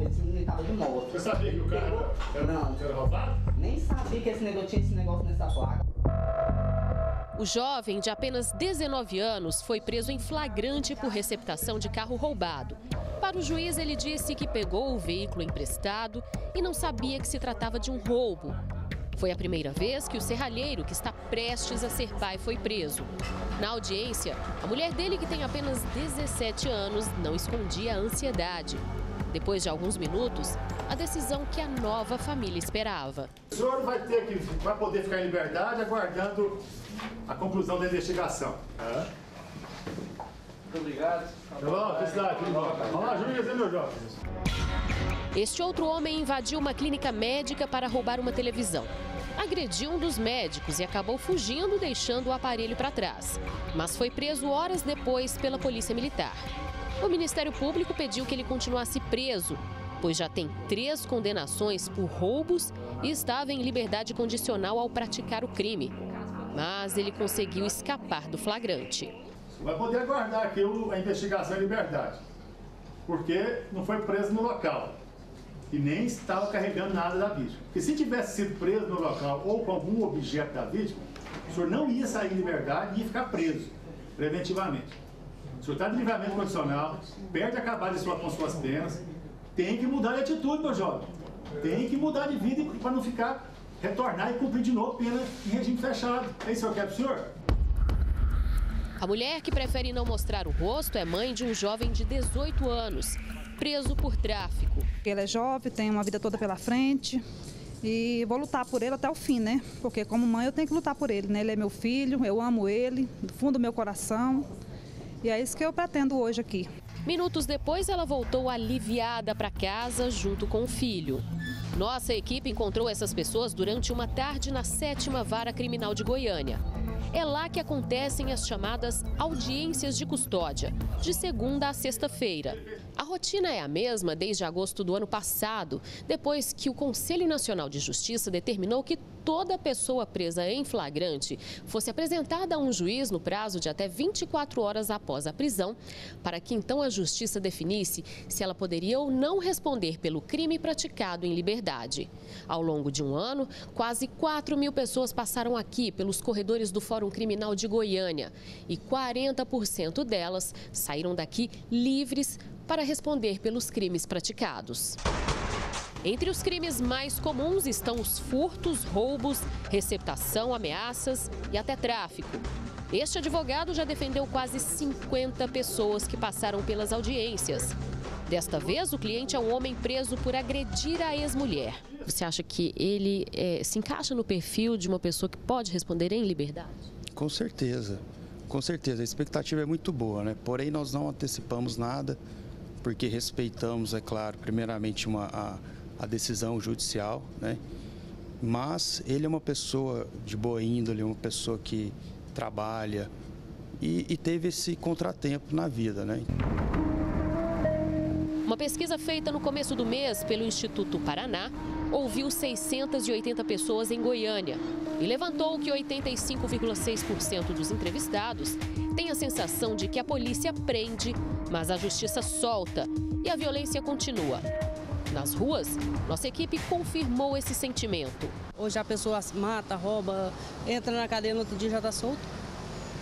golpe, ele tava de moto. Você sabia que o cara era roubado? Nem sabia que tinha esse negócio nessa placa. O jovem, de apenas 19 anos, foi preso em flagrante por receptação de carro roubado. Para o juiz, ele disse que pegou o veículo emprestado e não sabia que se tratava de um roubo. Foi a primeira vez que o serralheiro, que está prestes a ser pai, foi preso. Na audiência, a mulher dele, que tem apenas 17 anos, não escondia a ansiedade. Depois de alguns minutos, a decisão que a nova família esperava. O senhor vai poder ficar em liberdade aguardando a conclusão da investigação. Muito obrigado. Vamos lá, juiz, meu jovem. Este outro homem invadiu uma clínica médica para roubar uma televisão. Agrediu um dos médicos e acabou fugindo, deixando o aparelho para trás. Mas foi preso horas depois pela Polícia Militar. O Ministério Público pediu que ele continuasse preso, pois já tem 3 condenações por roubos e estava em liberdade condicional ao praticar o crime. Mas ele conseguiu escapar do flagrante. Vai poder aguardar aqui a investigação em liberdade, porque não foi preso no local e nem estava carregando nada da vítima. Porque se tivesse sido preso no local ou com algum objeto da vítima, o senhor não ia sair em liberdade e ia ficar preso preventivamente. O senhor está de livramento condicional, perde acabar com suas penas, tem que mudar de atitude, meu jovem. Tem que mudar de vida para não retornar e cumprir de novo pena em regime fechado. É isso que eu quero pro senhor? A mulher, que prefere não mostrar o rosto, é mãe de um jovem de 18 anos, preso por tráfico. Ele é jovem, tem uma vida toda pela frente e vou lutar por ele até o fim, né? Porque como mãe eu tenho que lutar por ele, né? Ele é meu filho, eu amo ele, do fundo do meu coração. E é isso que eu pretendo hoje aqui. Minutos depois, ela voltou aliviada para casa junto com o filho. Nossa equipe encontrou essas pessoas durante uma tarde na 7ª Vara Criminal de Goiânia. É lá que acontecem as chamadas audiências de custódia, de segunda a sexta-feira. A rotina é a mesma desde agosto do ano passado, depois que o Conselho Nacional de Justiça determinou que toda pessoa presa em flagrante fosse apresentada a um juiz no prazo de até 24 horas após a prisão, para que então a Justiça definisse se ela poderia ou não responder pelo crime praticado em liberdade. Ao longo de um ano, quase 4.000 pessoas passaram aqui pelos corredores do Fórum Criminal de Goiânia e 40% delas saíram daqui livres para responder pelos crimes praticados. Entre os crimes mais comuns estão os furtos, roubos, receptação, ameaças e até tráfico. Este advogado já defendeu quase 50 pessoas que passaram pelas audiências. Desta vez, o cliente é um homem preso por agredir a ex-mulher. Você acha que ele se encaixa no perfil de uma pessoa que pode responder em liberdade? Com certeza, a expectativa é muito boa, né? Porém, nós não antecipamos nada, porque respeitamos, é claro, primeiramente a decisão judicial, né? Mas ele é uma pessoa de boa índole, uma pessoa que trabalha e teve esse contratempo na vida, né? Uma pesquisa feita no começo do mês pelo Instituto Paraná ouviu 680 pessoas em Goiânia e levantou que 85,6% dos entrevistados têm a sensação de que a polícia prende, mas a justiça solta e a violência continua. Nas ruas, nossa equipe confirmou esse sentimento. Hoje a pessoa mata, rouba, entra na cadeia, no outro dia já está solto.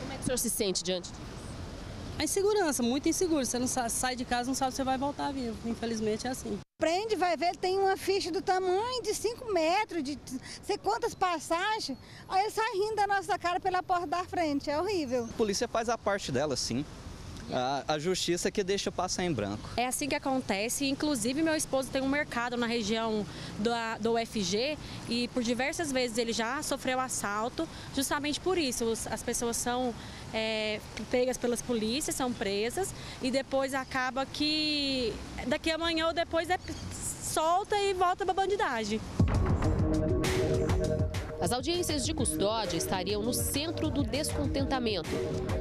Como é que o senhor se sente diante disso? A insegurança, muito inseguro. Você não sai de casa, não sabe se você vai voltar vivo. Infelizmente é assim. Prende, vai ver, tem uma ficha do tamanho de 5 metros, de sei quantas passagens. Aí ele sai rindo da nossa cara pela porta da frente, é horrível. A polícia faz a parte dela, sim. A justiça que deixa passar em branco. É assim que acontece, inclusive meu esposo tem um mercado na região do UFG e por diversas vezes ele já sofreu assalto, justamente por isso. As pessoas são pegas pelas polícias, são presas e depois acaba que daqui amanhã ou depois solta e volta para a bandidagem. As audiências de custódia estariam no centro do descontentamento,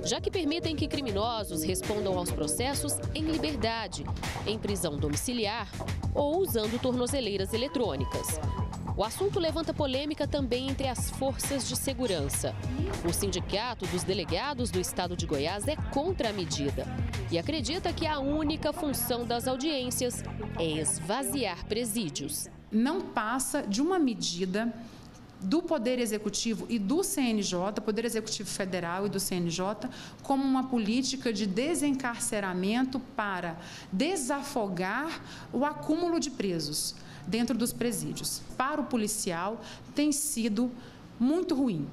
já que permitem que criminosos respondam aos processos em liberdade, em prisão domiciliar ou usando tornozeleiras eletrônicas. O assunto levanta polêmica também entre as forças de segurança. O Sindicato dos Delegados do Estado de Goiás é contra a medida e acredita que a única função das audiências é esvaziar presídios. Não passa de uma medida do Poder Executivo e do CNJ, Poder Executivo Federal e do CNJ, como uma política de desencarceramento para desafogar o acúmulo de presos dentro dos presídios. Para o policial, tem sido muito ruim.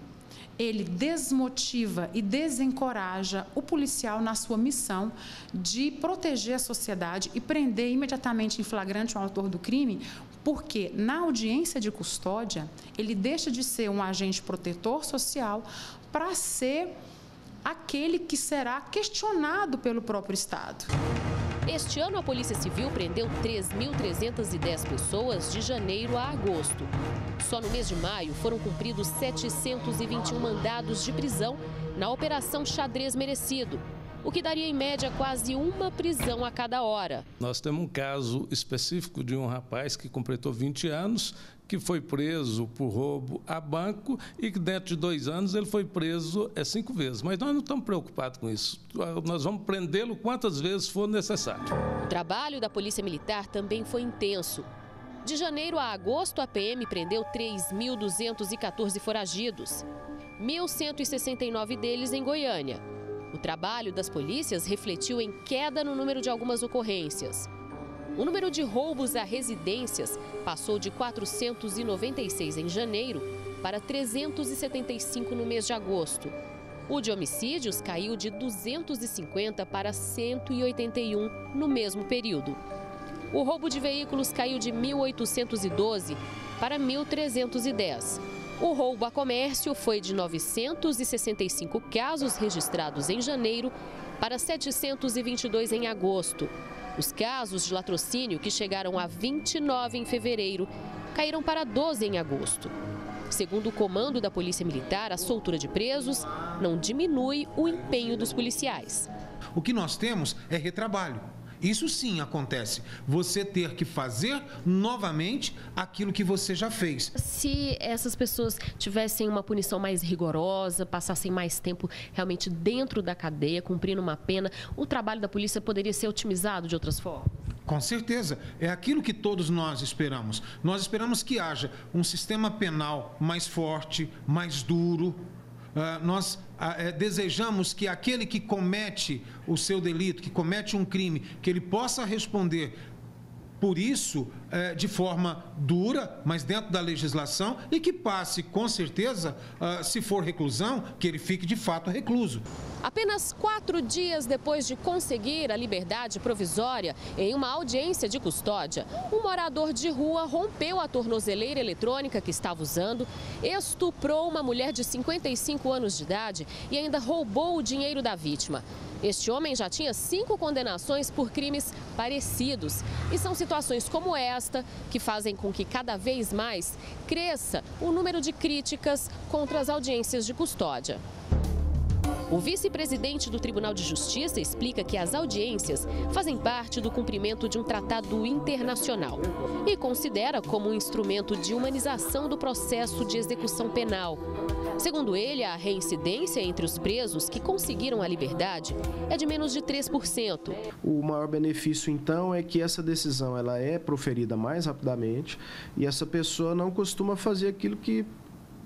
Ele desmotiva e desencoraja o policial na sua missão de proteger a sociedade e prender imediatamente em flagrante o autor do crime, porque na audiência de custódia, ele deixa de ser um agente protetor social para ser aquele que será questionado pelo próprio Estado. Este ano, a Polícia Civil prendeu 3.310 pessoas de janeiro a agosto. Só no mês de maio foram cumpridos 721 mandados de prisão na Operação Xadrez Merecido, o que daria em média quase uma prisão a cada hora. Nós temos um caso específico de um rapaz que completou 20 anos, que foi preso por roubo a banco e que dentro de 2 anos ele foi preso 5 vezes. Mas nós não estamos preocupados com isso. Nós vamos prendê-lo quantas vezes for necessário. O trabalho da Polícia Militar também foi intenso. De janeiro a agosto, a PM prendeu 3.214 foragidos, 1.169 deles em Goiânia. O trabalho das polícias refletiu em queda no número de algumas ocorrências. O número de roubos a residências passou de 496 em janeiro para 375 no mês de agosto. O de homicídios caiu de 250 para 181 no mesmo período. O roubo de veículos caiu de 1.812 para 1.310. O roubo a comércio foi de 965 casos registrados em janeiro para 722 em agosto. Os casos de latrocínio, que chegaram a 29 em fevereiro, caíram para 12 em agosto. Segundo o comando da Polícia Militar, a soltura de presos não diminui o empenho dos policiais. O que nós temos é retrabalho. Isso sim acontece. Você ter que fazer novamente aquilo que você já fez. Se essas pessoas tivessem uma punição mais rigorosa, passassem mais tempo realmente dentro da cadeia, cumprindo uma pena, o trabalho da polícia poderia ser otimizado de outras formas? Com certeza. É aquilo que todos nós esperamos. Nós esperamos que haja um sistema penal mais forte, mais duro. Nós desejamos que aquele que comete o seu delito, que comete um crime, que ele possa responder por isso de forma dura, mas dentro da legislação, e que passe, com certeza, se for reclusão, que ele fique de fato recluso. Apenas 4 dias depois de conseguir a liberdade provisória em uma audiência de custódia, um morador de rua rompeu a tornozeleira eletrônica que estava usando, estuprou uma mulher de 55 anos de idade e ainda roubou o dinheiro da vítima. Este homem já tinha 5 condenações por crimes parecidos. E são situações como esta que fazem com que cada vez mais cresça o número de críticas contra as audiências de custódia. O vice-presidente do Tribunal de Justiça explica que as audiências fazem parte do cumprimento de um tratado internacional e considera como um instrumento de humanização do processo de execução penal. Segundo ele, a reincidência entre os presos que conseguiram a liberdade é de menos de 3%. O maior benefício, então, é que essa decisão ela é proferida mais rapidamente e essa pessoa não costuma fazer aquilo que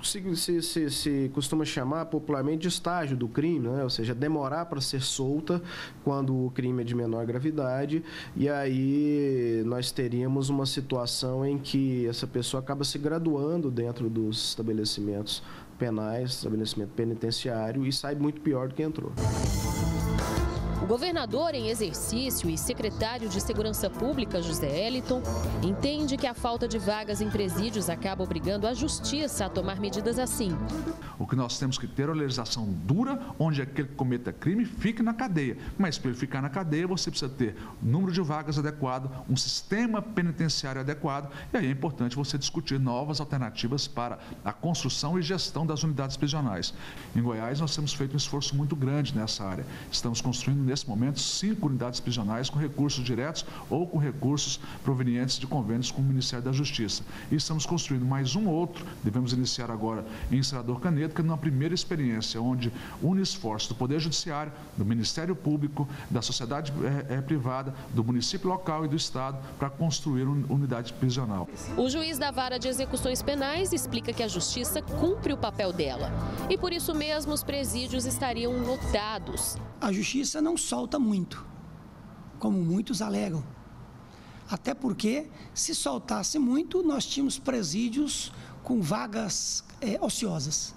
se costuma chamar popularmente de estágio do crime, né? Ou seja, demorar para ser solta quando o crime é de menor gravidade, e aí nós teríamos uma situação em que essa pessoa acaba se graduando dentro dos estabelecimentos penais, estabelecimento penitenciário, e sai muito pior do que entrou. O governador em exercício e secretário de Segurança Pública, José Eliton, entende que a falta de vagas em presídios acaba obrigando a justiça a tomar medidas assim. O que nós temos que ter é uma legislação dura, onde aquele que cometa crime fique na cadeia. Mas para ele ficar na cadeia, você precisa ter número de vagas adequado, um sistema penitenciário adequado, e aí é importante você discutir novas alternativas para a construção e gestão das unidades prisionais. Em Goiás, nós temos feito um esforço muito grande nessa área. Estamos construindo nesse momento, 5 unidades prisionais com recursos diretos ou com recursos provenientes de convênios com o Ministério da Justiça. E estamos construindo mais um outro, devemos iniciar agora em Senador Canedo, que é uma primeira experiência, onde une esforços do Poder Judiciário, do Ministério Público, da sociedade privada, do município local e do Estado, para construir uma unidade prisional. O juiz da Vara de Execuções Penais explica que a Justiça cumpre o papel dela e por isso mesmo os presídios estariam lotados. A Justiça não solta muito, como muitos alegam. Até porque, se soltasse muito, nós tínhamos presídios com vagas ociosas.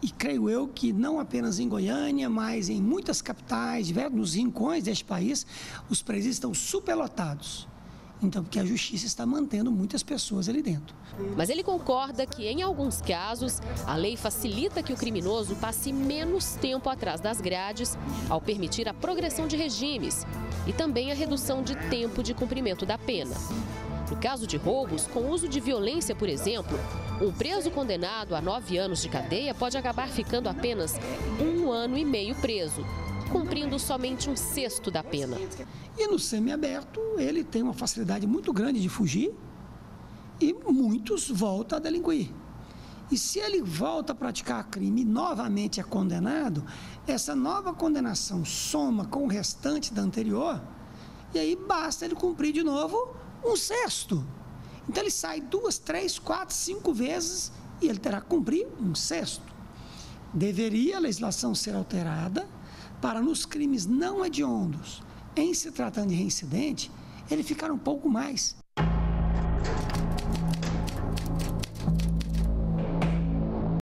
E creio eu que não apenas em Goiânia, mas em muitas capitais, nos rincões deste país, os presídios estão superlotados. Então, porque a Justiça está mantendo muitas pessoas ali dentro. Mas ele concorda que, em alguns casos, a lei facilita que o criminoso passe menos tempo atrás das grades, ao permitir a progressão de regimes e também a redução de tempo de cumprimento da pena. No caso de roubos, com uso de violência, por exemplo, um preso condenado a 9 anos de cadeia pode acabar ficando apenas 1 ano e meio preso, cumprindo somente 1/6 da pena. E no semiaberto, ele tem uma facilidade muito grande de fugir e muitos voltam a delinquir. E se ele volta a praticar crime e novamente é condenado, essa nova condenação soma com o restante da anterior e aí basta ele cumprir de novo 1/6. Então ele sai 2, 3, 4, 5 vezes e ele terá que cumprir 1/6. Deveria a legislação ser alterada para nos crimes não hediondos, em se tratando de reincidente, ele ficar um pouco mais.